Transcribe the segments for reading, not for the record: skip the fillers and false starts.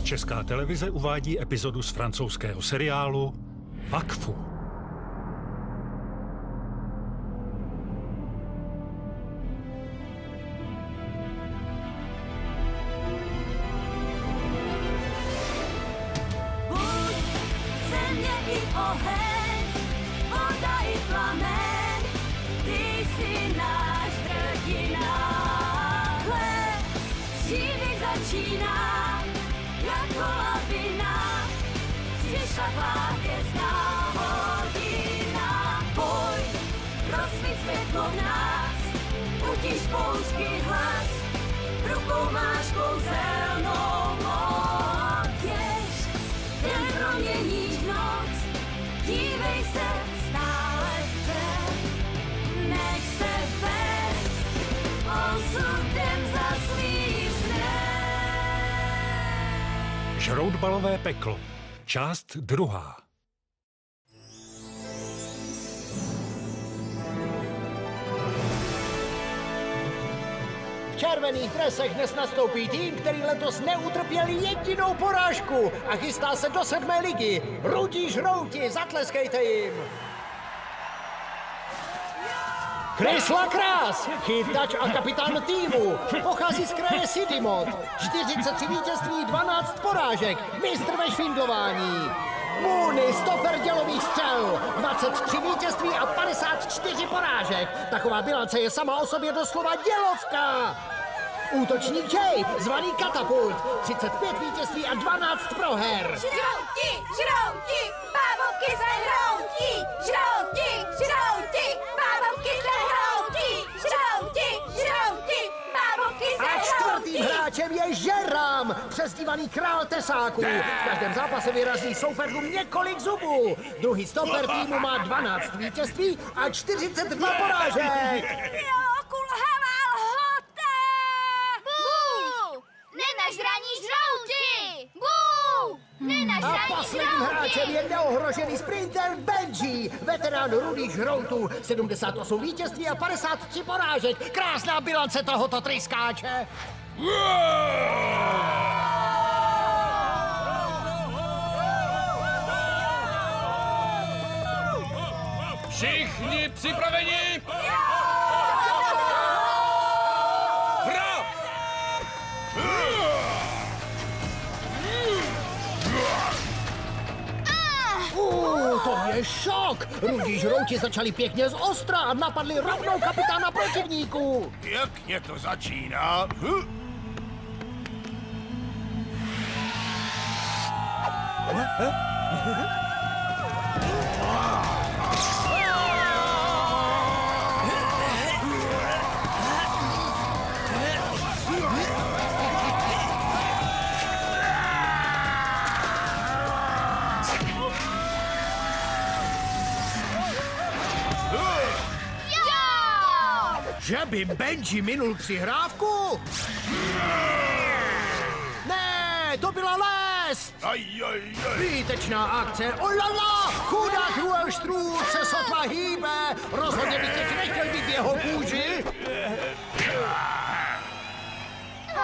Česká televize uvádí epizodu z francouzského seriálu Vakfu. Oheň, voda i plamen, ty jsi náš hrdina. Hle, živý začíná, jako lavina, přišla tvá hvězdná hodina. Pojď, rozsvíť světlo v nás, utiš bouřky hlas, v rukou máš kouzelnou moc. Jež, den proměníš noc, dívej se stále vpřed, nech se vést osudem za svým snem. Žroutbalové peklo. Část 2. V červených dresech dnes nastoupí tým, který letos neutrpěl jedinou porážku a chystá se do 7. ligy. Rudí žrouti, zatleskejte jim! Chris Lacrosse, chytač a kapitán týmu, pochází z kraje Sidimot. 43 vítězství, 12 porážek, mistr ve švindlování. Mooney, stoper dělových střel, 23 vítězství a 54 porážek. Taková bilance je sama o sobě doslova dělovka. Útočník Jay, zvaný Katapult, 35 vítězství a 12 proher. Žrouti, žrouti, bábovky se hroutí. Žrouti, žrouti, bábovky se hroutí. Žrouti, žrouti, bábovky se hroutí. A čtvrtým hráčem je Žeram, přezdívaný král tesáků. V každém zápase vyrazí soupeřům několik zubů. Druhý stoper týmu má 12 vítězství a 42 porážek. Jo, kulhavá lhote! Bů! Nenažraní žrouti! Bů! Nenažraní A posledním hráčem je neohrožený sprinter Benji, veterán rudých žroutů, 78 vítězství a 53 porážek. Krásná bilance tohoto tryskáče. Všichni připraveni? Hra! To je šok! Rudí žrouti začali pěkně z ostra a napadli rovnou kapitána protivníků. Pěkně to začíná. Že by Benji minul přihrávku? Ne, to byla lest! Výtečná akce, olala! Chudák Ruelstrud se sotva hýbe! Rozhodně bych teď nechtěl být v jeho kůži!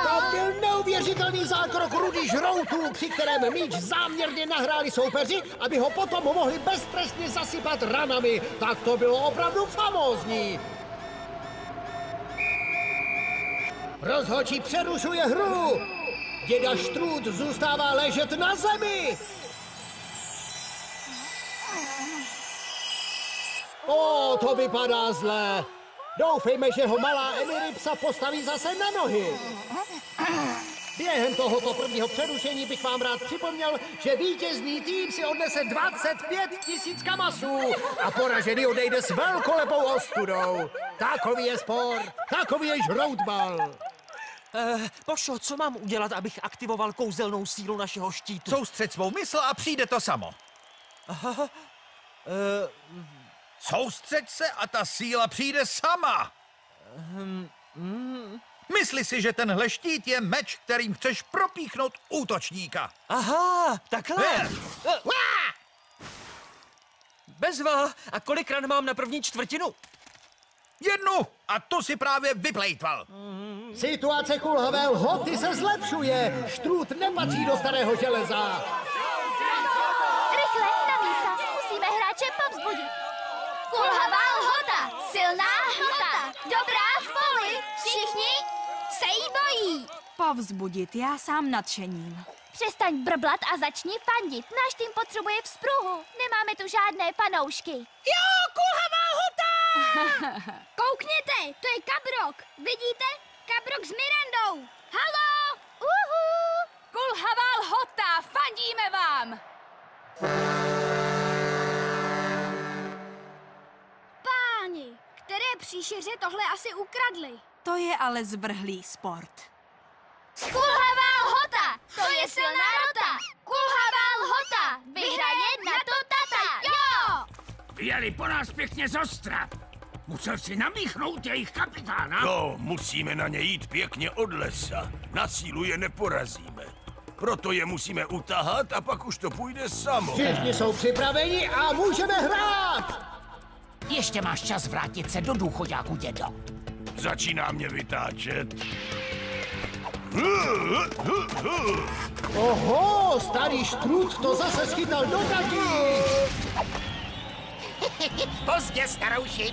To byl neuvěřitelný zákrok rudých žroutů, při kterém míč záměrně nahráli soupeři, aby ho potom mohli beztrestně zasypat ranami. Tak to bylo opravdu famózní. Rozhodčí přerušuje hru. Děda Štrůd zůstává ležet na zemi. To vypadá zle. Doufejme, že ho malá Emiripsa postaví zase na nohy. Během tohoto prvního přerušení bych vám rád připomněl, že vítězný tým si odnese 25 000 kamasů a poražený odejde s velkolepou ostudou. Takový je sport, takový je žroutbal. Pošo, co mám udělat, abych aktivoval kouzelnou sílu našeho štítu? Soustřeď svou mysl a přijde to samo. Soustřeď se a ta síla přijde sama. Mysli si, že tenhle štít je meč, kterým chceš propíchnout útočníka. Aha, takhle. Bezva, a kolik ran mám na první čtvrtinu? 1 a tu si právě vyplejtval. Situace kulhavé lhoty se zlepšuje. Štrút nepatří do starého železa. Rychle, na místa. Musíme hráče povzbudit. Kulhavá lhota, silná hmota, dobrá v poli. Všichni se jí bojí. Povzbudit, já sám nadšením. Přestaň brblat a začni fandit. Náš tým potřebuje vzpruhu. Nemáme tu žádné fanoušky. Jo, kulhavá lhota! Koukněte, to je Kabrok. Vidíte? Kabrok s Mirandou. Haló! Kulhavá lhota, fandíme vám! Páni, které příšeře tohle asi ukradli? To je ale zvrhlý sport. Kulhavá lhota, to je silná rota. Kulhavá lhota, vyhraje na to tata, jo! Jeli po nás pěkně zostra. Musel si namíchnout jejich kapitána. No, musíme na ně jít pěkně od lesa. Na sílu je neporazíme. Proto je musíme utahat a pak už to půjde samo. Všichni jsou připraveni a můžeme hrát! Ještě máš čas vrátit se do důchoďáku, dědo. Začíná mě vytáčet. Oho, starý štrút to zase schytal do gatí. Pozdě, starouši.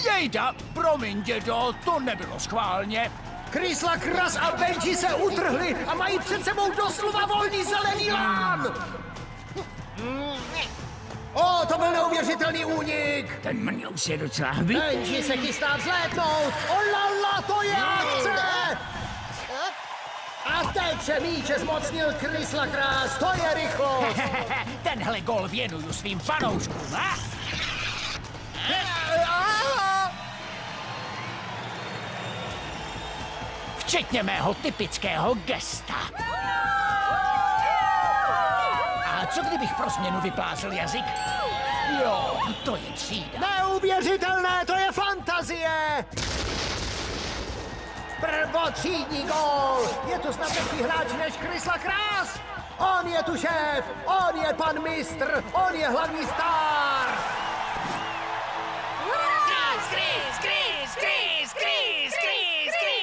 Jejda, promiň, dědo, to nebylo schválně. Krysla, Kras a Benji se utrhli a mají před sebou doslova volný zelený lán. O, to byl neuvěřitelný únik. Ten mně už je docela hbý. Benji se chystá vzlétnout. Olala, to je akce. A teď se míče zmocnil Krysla Kras, to je rychlost. Tenhle gol věnuju svým fanouškům, a? Včetně mého typického gesta. A co kdybych pro změnu vyplázl jazyk? Jo, to je třída. Neuvěřitelné, to je fantazie. Prvotřídní gól! Je tu snad lepší hráč než Krysla Kras! On je tu šéf, on je pan mistr, on je hlavní star!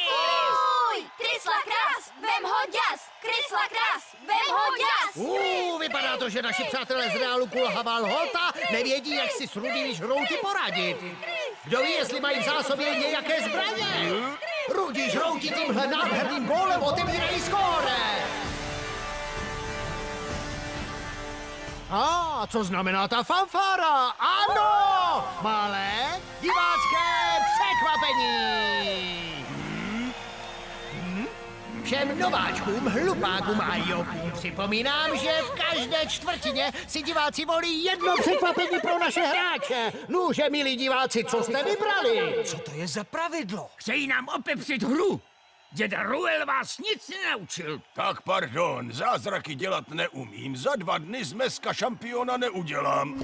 Fuj! Krysla Kras, vem ho ďas! Krysla Kras, vem ho ďas! Vypadá to, že naši přátelé z Reálu Kulhavá lhota nevědí, jak si s rudými žrouty poradit. Kdo ví, jestli mají v zásobě nějaké zbraně? Rudí žrouti tímhle nádherným gólem otevírají skóre. A co znamená ta fanfára? Ano! Malé divácké překvapení! Všem nováčkům, hlupákům a jopům připomínám, že v každé čtvrtině si diváci volí jedno překvapení pro naše hráče. Nuže, milí diváci, co jste vybrali? Co to je za pravidlo? Chtějí nám opepřit hru. Děda Ruel vás nic nenaučil. Tak pardon, zázraky dělat neumím. Za 2 dny z meska šampiona neudělám.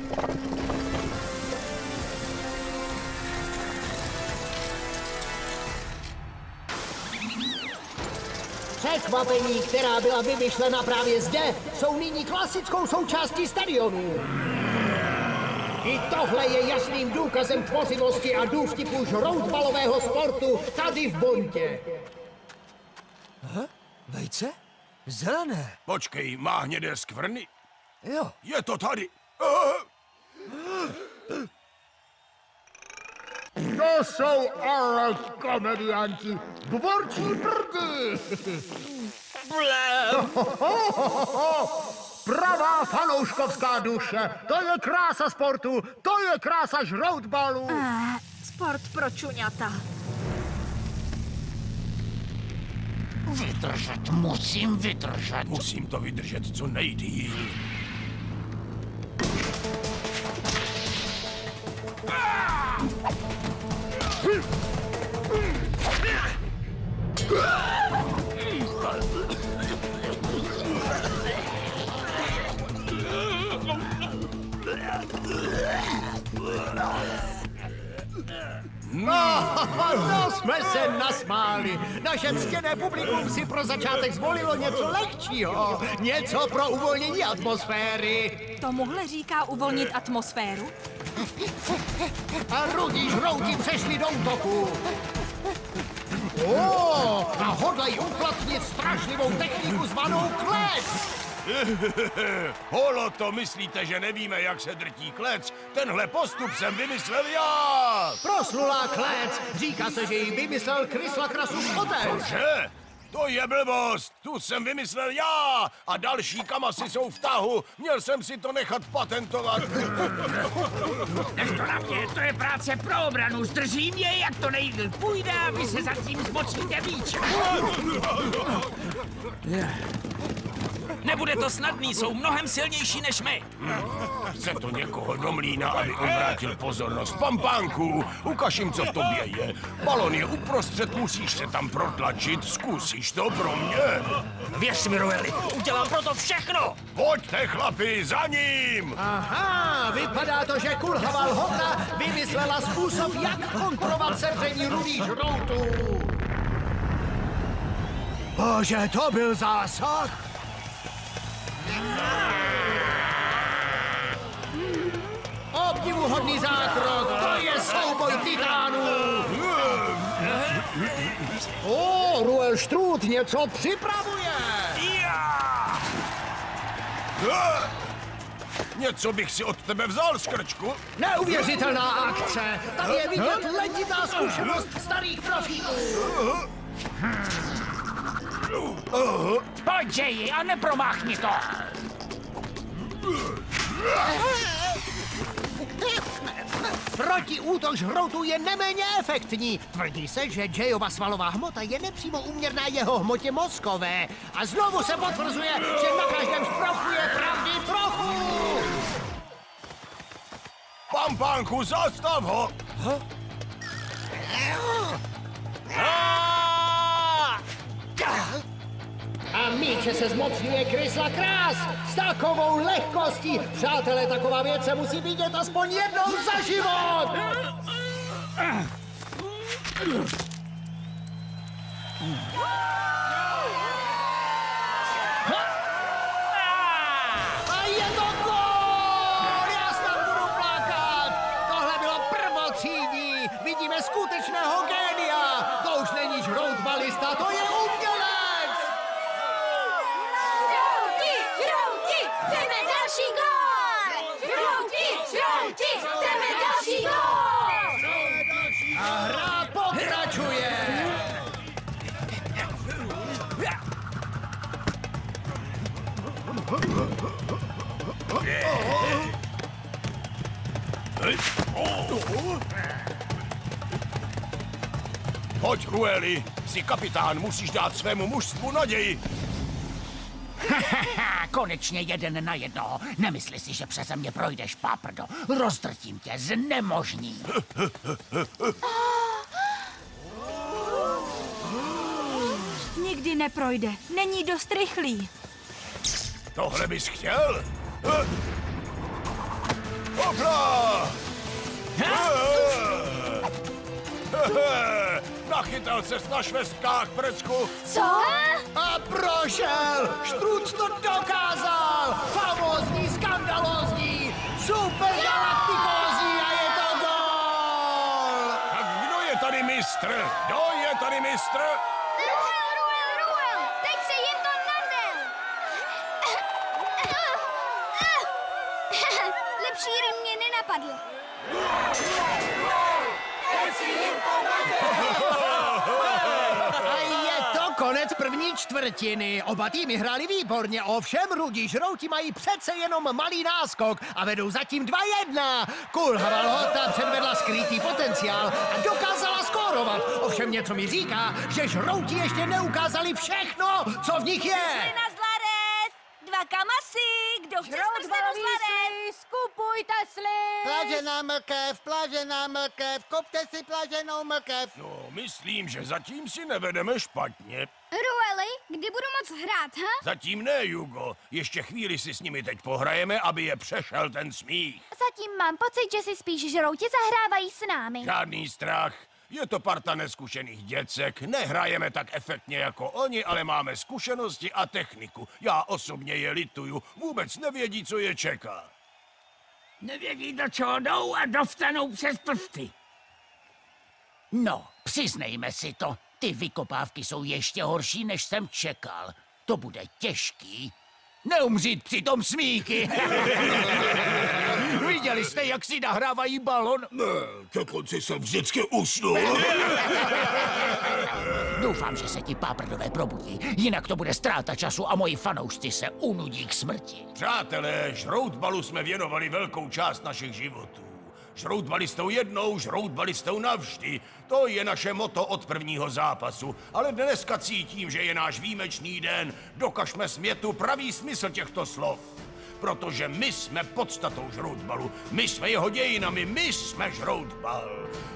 Překvapení, která byla vymyšlena právě zde, jsou nyní klasickou součástí stadionu. I tohle je jasným důkazem tvořivosti a důvtipu žroutbalového sportu tady v Bontě. Vejce? Zelené. Počkej, má hnědé skvrny? Jo. Je to tady. To jsou ale komedianti, dvorčí brdy. Pravá fanouškovská duše, to je krása sportu, to je krása žroutbalů. Sport pro čuňata. Vydržet, musím vydržet. Musím to vydržet co nejdýl. No, jsme se nasmáli. Naše ctěné publikum si pro začátek zvolilo něco lehčího. Něco pro uvolnění atmosféry. Tomuhle říká uvolnit atmosféru? A rudí žrouti přešli do útoku. A hodlají uplatnit strašlivou techniku zvanou klec. Holo, to myslíte, že nevíme, jak se drtí klec? Tenhle postup jsem vymyslel já! Proslulá klec. Říká se, že ji vymyslel Kryslakrasův otec. Cože? To je blbost! Tu jsem vymyslel já! A další kamasy jsou v tahu! Měl jsem si to nechat patentovat! Nech to na mě, to je práce pro obranu. Zdržím je, jak to nejdl půjde a vy se zatím zmočíte víč. Nebude to snadný, jsou mnohem silnější než my. Chce to někoho do mlýna, aby obrátil pozornost. Pampánku, ukaž jim, co v tobě je. Balon je uprostřed, musíš se tam protlačit. Zkusíš to pro mě? Věř mi, Rueli, udělám pro to všechno. Pojďte, chlapi, za ním! Aha, vypadá to, že kulhavá lhota vymyslela způsob, jak kontrolovat sevření rudých žroutů. Bože, to byl zásah! Obdivuhodný zákrok, to je souboj titánů! Ruel Štrút něco připravuje! Něco bych si od tebe vzal, Skrčku. Neuvěřitelná akce! Tady je vidět letitá zkušenost starých profíků! Pojď, Jay, a nepromáchni to. Protiútok žroutů je neméně efektní. Tvrdí se, že Jayova svalová hmota je nepřímo úměrná jeho hmotě mozkové. A znovu se potvrzuje, že na každém šprochu je pravdy trochu. Pampánku, zastav ho! A míče se zmocňuje Kryslakras s takovou lehkostí. Přátelé, taková věc se musí vidět aspoň jednou za život. A je to gól! Já snad budu plakat. Tohle bylo prvotřídní. Vidíme skutečného génia. To už není žrout balista, to je umělec. Žrouti, chceme další gól! Žrouti, chceme další gól! A hra pokračuje. Pojď, Rueli, jsi kapitán, musíš dát svému mužstvu naději. Konečně jeden na jednoho. Nemysli si, že přeze mě projdeš, páprdo. Rozdrtím tě, znemožním. Nikdy neprojde. Není dost rychlý. Tohle bys chtěl? Hopla! Nachytal ses na švestkách, Precku. Co? A prošel! Štrút to dokázal! Famózní, skandalózní, supergalaktikózní a je to gól! Tak kdo je tady mistr? Kdo je tady mistr? Ruel, teď se jim to nadel. Lepší rým mě nenapadl. A je to konec první čtvrtiny. Oba týmy hráli výborně, ovšem rudí žrouti mají přece jenom malý náskok a vedou zatím 2-1. Kulhavá lhota předvedla skrytý potenciál a dokázala skórovat. Ovšem něco mi říká, že žrouti ještě neukázali všechno, co v nich je. Na zlarev! 2 kamasy! Kdo chce smrzlenou zlarev? Skupujte slib! Plažená mrkev, kupte si plaženou mrkev. No, myslím, že zatím si nevedeme špatně. Rueli, kdy budu moc hrát, ha? Zatím ne, Jugo. Ještě chvíli si s nimi teď pohrajeme, aby je přešel ten smích. Zatím mám pocit, že si spíš žrouti zahrávají s námi. Žádný strach. Je to parta neskušených děcek. Nehrajeme tak efektně jako oni, ale máme zkušenosti a techniku. Já osobně je lituju. Vůbec nevědí, co je čeká. Nevědí, do čeho jdou a dovstanou přes prsty. No, přiznejme si to. Ty vykopávky jsou ještě horší, než jsem čekal. To bude těžký. Neumřít při tom smíchy. Viděli jste, jak si nahrávají balon? Ne, ke konci jsem vždycky usnul. Doufám, že se ti páprdové probudí, jinak to bude ztráta času a moji fanoušci se unudí k smrti. Přátelé, žroutbalu jsme věnovali velkou část našich životů. Žroutbali s tou jednou, žroutbali s tou navždy. To je naše motto od prvního zápasu. Ale dneska cítím, že je náš výjimečný den. Dokažme světu pravý smysl těchto slov. Protože my jsme podstatou žroutbalu. My jsme jeho dějinami, my jsme žroutbal.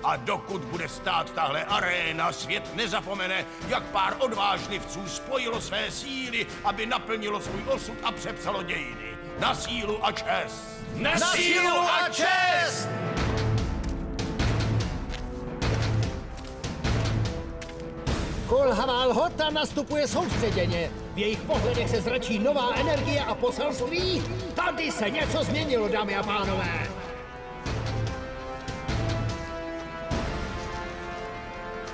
A dokud bude stát tahle aréna, svět nezapomene, jak pár odvážlivců spojilo své síly, aby naplnilo svůj osud a přepsalo dějiny. Na sílu a čest! Na sílu a čest! Kulhavá Lhota nastupuje soustředěně. V jejich pohledech se zračí nová energie a poselství. Tady se něco změnilo, dámy a pánové.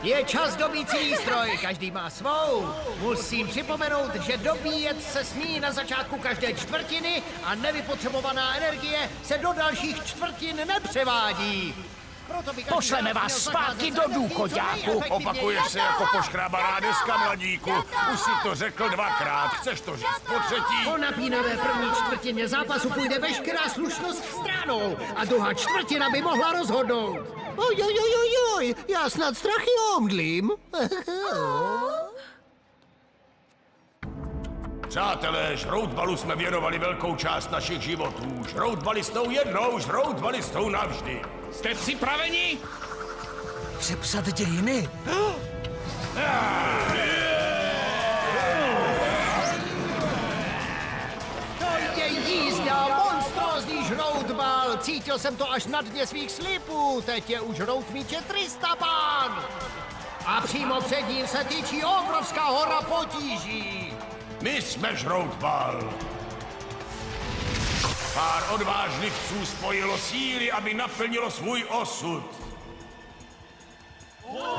Je čas dobící výstroj, každý má svou. Musím připomenout, že dobíjet se smí na začátku každé čtvrtiny a nevypotřebovaná energie se do dalších čtvrtin nepřevádí. Pošleme vás zpátky do důchoďáku. Opakuje se jako poškrábaná deska, mladíku. Už si to řekl dvakrát. Chceš to říct po třetí? Po napínavé první čtvrtině zápasu půjde veškerá slušnost stranou a druhá čtvrtina by mohla rozhodnout. Ojojojojoj, já snad strachy omdlím. Přátelé, žroutbalu jsme věnovali velkou část našich životů. Žroutbali s tou jednou, žroutbali s tou navždy. Jste připraveni? Přepsat dějiny? To je jízda, monstrózní žroutbal. Cítil jsem to až na dně svých slipů. Teď je už žroutmíče 300 pán. A přímo před ním se tyčí obrovská hora potíží. My jsme žroutbal. Pár odvážlivců spojilo síly, aby naplnilo svůj osud.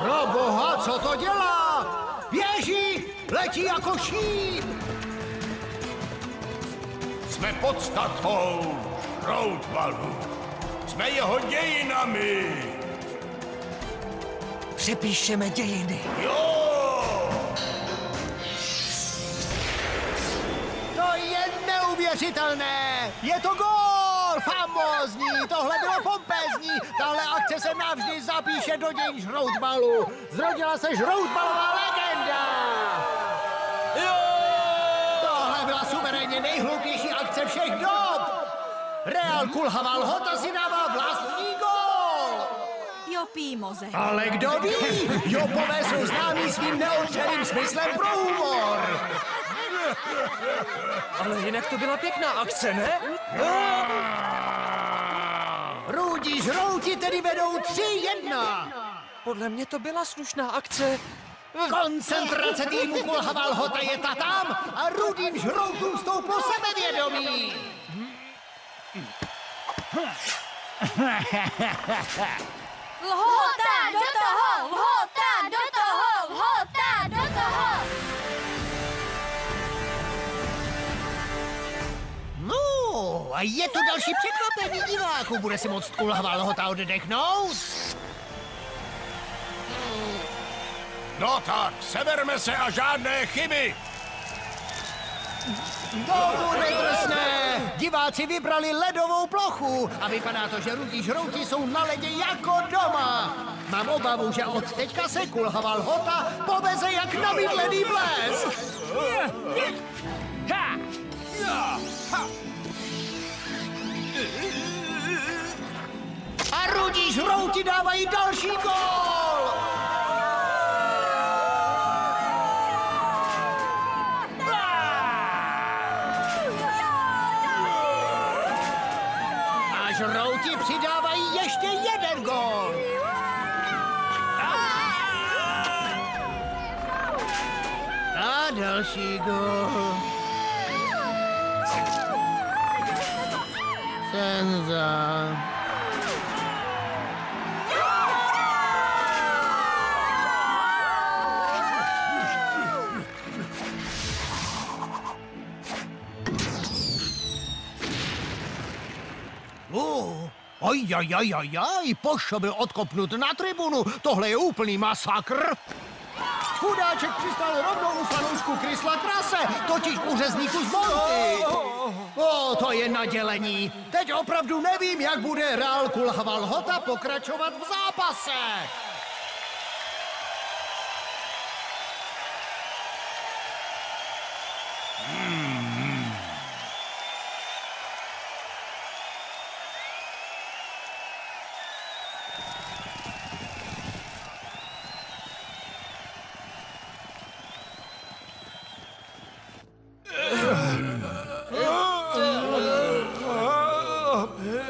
Proboha, co to dělá? Běží, letí jako šíp. Jsme podstatou žroutbalu. Jsme jeho dějinami. Přepíšeme dějiny. Jo! To je neuvěřitelné! Je to gól! Famózní! Tohle bylo pompézní! Tahle akce se navždy zapíše do dějin žroutbalu! Zrodila se žroutbalová legenda! Jo! Tohle byla suverénně nejhloupější akce všech dob! Real Kulhavá Lhota si dává vlastní gól! Jopí mozek. Ale kdo ví? Jopové jsou známí svým neotřelým smyslem pro humor! Ale jinak to byla pěkná akce, ne? Rudí žrouti tedy vedou 3-1. Podle mě to byla slušná akce. Koncentrace týmu Kulhavá Lhota je tam a rudým žroutům stouplo sebevědomí. Lhota do toho! Lhota do toho! Lhota do toho! No, a je tu další překvapení diváků. Bude si moct Kulhavá Lhota oddechnout? No tak, seberme se a žádné chyby. To bude drsné! Diváci vybrali ledovou plochu a vypadá to, že rudí žrouti jsou na ledě jako doma. Mám obavu, že od teďka se Kulhavá Lhota poveze jak nabydlený blesk. A rudí žrouti dávají další gól! A žrouti přidávají ještě jeden gól! A další gól! Senza. Ajajajajaj, Pošo byl odkopnut na tribunu. Tohle je úplný masakr. Chudáček přistál rovnou u fanoušku Chrysla Krase, totiž u řezníku z Monty. To je nadělení. Teď opravdu nevím, jak bude Real Kulhava Lhota pokračovat v zápase.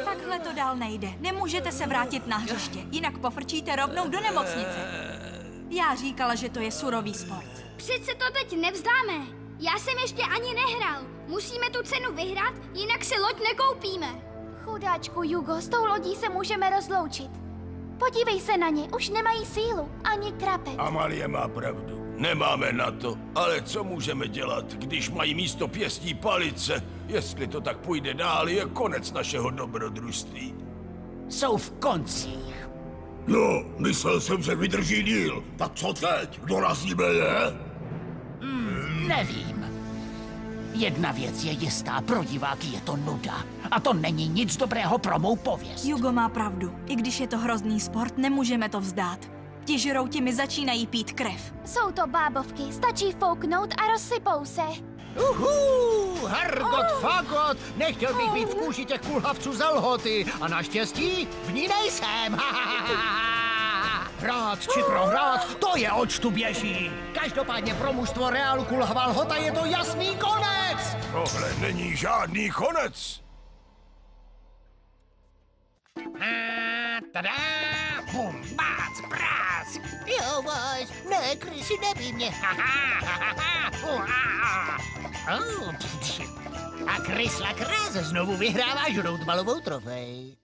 Takhle to dál nejde. Nemůžete se vrátit na hřiště, jinak pofrčíte rovnou do nemocnice. Já říkala, že to je surový sport. Přece to teď nevzdáme. Já jsem ještě ani nehrál. Musíme tu cenu vyhrát, jinak si loď nekoupíme. Chudáčku Jugo, s tou lodí se můžeme rozloučit. Podívej se na ně, už nemají sílu, ani trapec. Amalie má pravdu. Nemáme na to, ale co můžeme dělat, když mají místo pěstí palice? Jestli to tak půjde dál, je konec našeho dobrodružství. Jsou v koncích. No, myslel jsem, že vydrží díl. Tak co teď? Dorazíme je? Nevím. Jedna věc je jistá, pro diváky je to nuda. A to není nic dobrého pro mou pověst. Jugo má pravdu. I když je to hrozný sport, nemůžeme to vzdát. Ti žrouti mi začínají pít krev. Jsou to bábovky, stačí fouknout a rozsypou se. Hergot fagot, nechtěl bych být v kůži těch kulhavců ze Lhoty a naštěstí v ní nejsem. Hrát či prohrát, to je oč tu běží. Každopádně pro mužstvo Realu Kulhava Lhota je to jasný konec. Tohle není žádný konec. Tada! Bum, bác, prásk! Jo, váš, ne, Krysi, nebij mě. A Chrysla Kras znovu vyhrává žroutbalovou trofej.